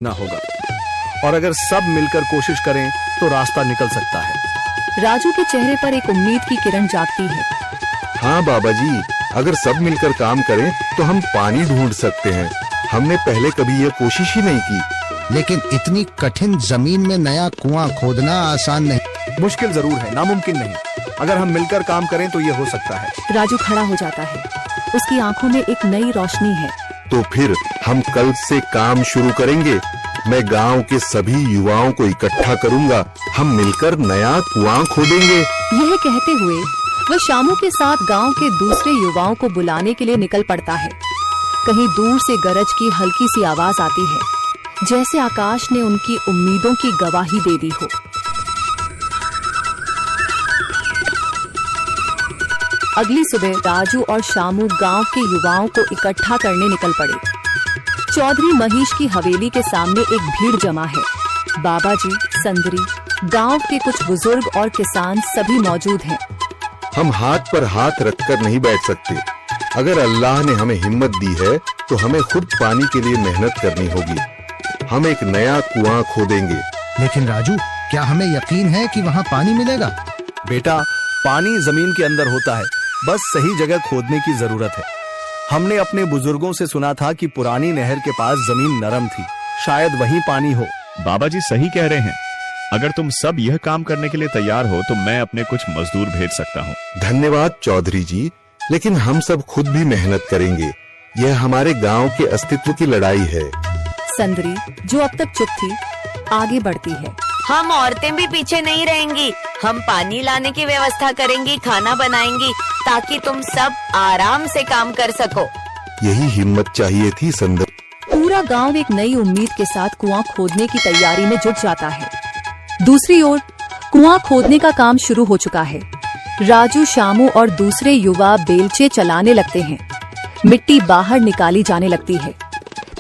ना होगा, और अगर सब मिलकर कोशिश करें तो रास्ता निकल सकता है। राजू के चेहरे पर एक उम्मीद की किरण जागती है। हाँ बाबा जी, अगर सब मिलकर काम करें तो हम पानी ढूंढ सकते हैं। हमने पहले कभी ये कोशिश ही नहीं की। लेकिन इतनी कठिन जमीन में नया कुआं खोदना आसान नहीं। मुश्किल जरूर है, नामुमकिन नहीं। अगर हम मिलकर काम करें तो ये हो सकता है। राजू खड़ा हो जाता है, उसकी आंखों में एक नई रोशनी है। तो फिर हम कल से काम शुरू करेंगे। मैं गांव के सभी युवाओं को इकट्ठा करूंगा, हम मिलकर नया कुआं खोदेंगे। यह कहते हुए वह शामू के साथ गांव के दूसरे युवाओं को बुलाने के लिए निकल पड़ता है। कहीं दूर से गरज की हल्की सी आवाज आती है, जैसे आकाश ने उनकी उम्मीदों की गवाही दे दी हो। अगली सुबह राजू और शामू गांव के युवाओं को इकट्ठा करने निकल पड़े। चौधरी महेश की हवेली के सामने एक भीड़ जमा है। बाबा जी, संदरी, गांव के कुछ बुजुर्ग और किसान सभी मौजूद हैं। हम हाथ पर हाथ रखकर नहीं बैठ सकते। अगर अल्लाह ने हमें हिम्मत दी है तो हमें खुद पानी के लिए मेहनत करनी होगी। हम एक नया कुआं खोदेंगे। लेकिन राजू, क्या हमें यकीन है कि वहाँ पानी मिलेगा? बेटा, पानी जमीन के अंदर होता है, बस सही जगह खोदने की जरूरत है। हमने अपने बुजुर्गों से सुना था कि पुरानी नहर के पास जमीन नरम थी, शायद वहीं पानी हो। बाबा जी सही कह रहे हैं। अगर तुम सब यह काम करने के लिए तैयार हो तो मैं अपने कुछ मजदूर भेज सकता हूँ। धन्यवाद चौधरी जी, लेकिन हम सब खुद भी मेहनत करेंगे। यह हमारे गांव के अस्तित्व की लड़ाई है। संदरी, जो अब तक चुप थी, आगे बढ़ती है। हम औरतें भी पीछे नहीं रहेंगी। हम पानी लाने की व्यवस्था करेंगी, खाना बनाएंगी, ताकि तुम सब आराम से काम कर सको। यही हिम्मत चाहिए थी संदर। पूरा गांव एक नई उम्मीद के साथ कुआं खोदने की तैयारी में जुट जाता है। दूसरी ओर कुआं खोदने का काम शुरू हो चुका है। राजू, शामू और दूसरे युवा बेलचे चलाने लगते हैं। मिट्टी बाहर निकाली जाने लगती है।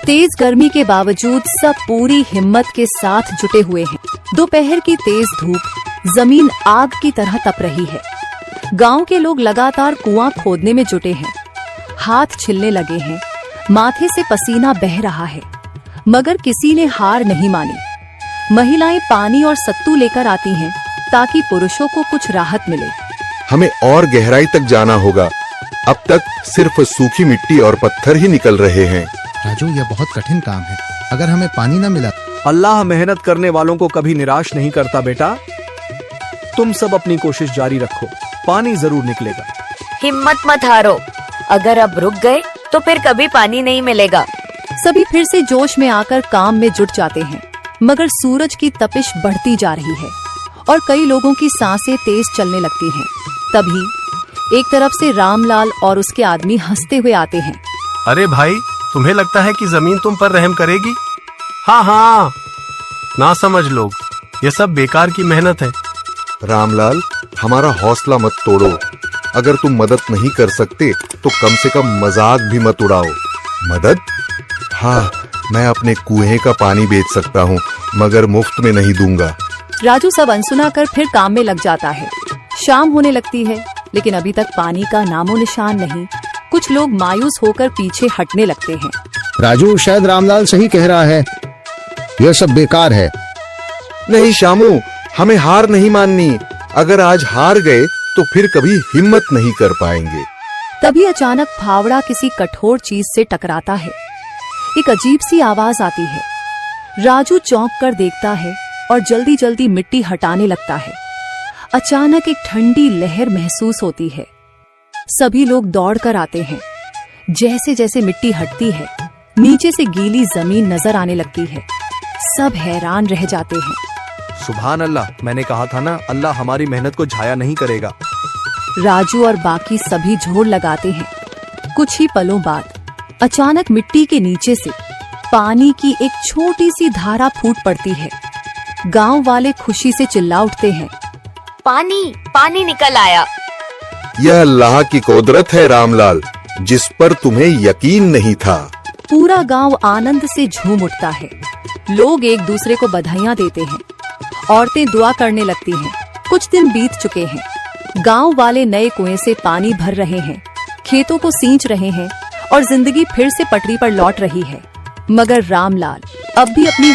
तेज गर्मी के बावजूद सब पूरी हिम्मत के साथ जुटे हुए हैं। दोपहर की तेज धूप जमीन आग की तरह तप रही है। गांव के लोग लगातार कुआं खोदने में जुटे हैं। हाथ छिलने लगे हैं, माथे से पसीना बह रहा है, मगर किसी ने हार नहीं मानी। महिलाएं पानी और सत्तू लेकर आती हैं ताकि पुरुषों को कुछ राहत मिले। हमें और गहराई तक जाना होगा। अब तक सिर्फ सूखी मिट्टी और पत्थर ही निकल रहे हैं। राजू, यह बहुत कठिन काम है। अगर हमें पानी न मिला। अल्लाह मेहनत करने वालों को कभी निराश नहीं करता बेटा। तुम सब अपनी कोशिश जारी रखो, पानी जरूर निकलेगा। हिम्मत मत हारो। अगर अब रुक गए तो फिर कभी पानी नहीं मिलेगा। सभी फिर से जोश में आकर काम में जुट जाते हैं, मगर सूरज की तपिश बढ़ती जा रही है और कई लोगों की सांसें तेज चलने लगती हैं। तभी एक तरफ से रामलाल और उसके आदमी हंसते हुए आते हैं। अरे भाई, तुम्हें लगता है कि जमीन तुम पर रहम करेगी? हाँ हाँ, ना समझ लोग, ये सब बेकार की मेहनत है। रामलाल, हमारा हौसला मत तोड़ो। अगर तुम मदद नहीं कर सकते तो कम से कम मजाक भी मत उड़ाओ। मदद? हाँ, मैं अपने कुएं का पानी बेच सकता हूँ, मगर मुफ्त में नहीं दूंगा। राजू सब अनसुना कर फिर काम में लग जाता है। शाम होने लगती है, लेकिन अभी तक पानी का नामो निशान नहीं। कुछ लोग मायूस होकर पीछे हटने लगते हैं। राजू, शायद रामलाल सही कह रहा है, यह सब बेकार है। नहीं शामू, हमें हार नहीं माननी। अगर आज हार गए तो फिर कभी हिम्मत नहीं कर पाएंगे। तभी अचानक फावड़ा किसी कठोर चीज से टकराता है। एक अजीब सी आवाज आती है। राजू चौंक कर देखता है और जल्दी जल्दी मिट्टी हटाने लगता है। अचानक एक ठंडी लहर महसूस होती है। सभी लोग दौड़कर आते हैं। जैसे जैसे मिट्टी हटती है, नीचे से गीली जमीन नजर आने लगती है। सब हैरान रह जाते हैं। सुभान अल्लाह, मैंने कहा था ना, अल्लाह हमारी मेहनत को जाया नहीं करेगा। राजू और बाकी सभी जोर लगाते हैं। कुछ ही पलों बाद अचानक मिट्टी के नीचे से पानी की एक छोटी सी धारा फूट पड़ती है। गांव वाले खुशी से चिल्ला उठते हैं। पानी पानी निकल आया। यह अल्लाह की कुदरत है रामलाल, जिस पर तुम्हें यकीन नहीं था। पूरा गांव आनंद से झूम उठता है। लोग एक दूसरे को बधाइयां देते हैं। औरतें दुआ करने लगती हैं। कुछ दिन बीत चुके हैं। गांव वाले नए कुएं से पानी भर रहे हैं, खेतों को सींच रहे हैं और जिंदगी फिर से पटरी पर लौट रही है। मगर रामलाल अब भी अपनी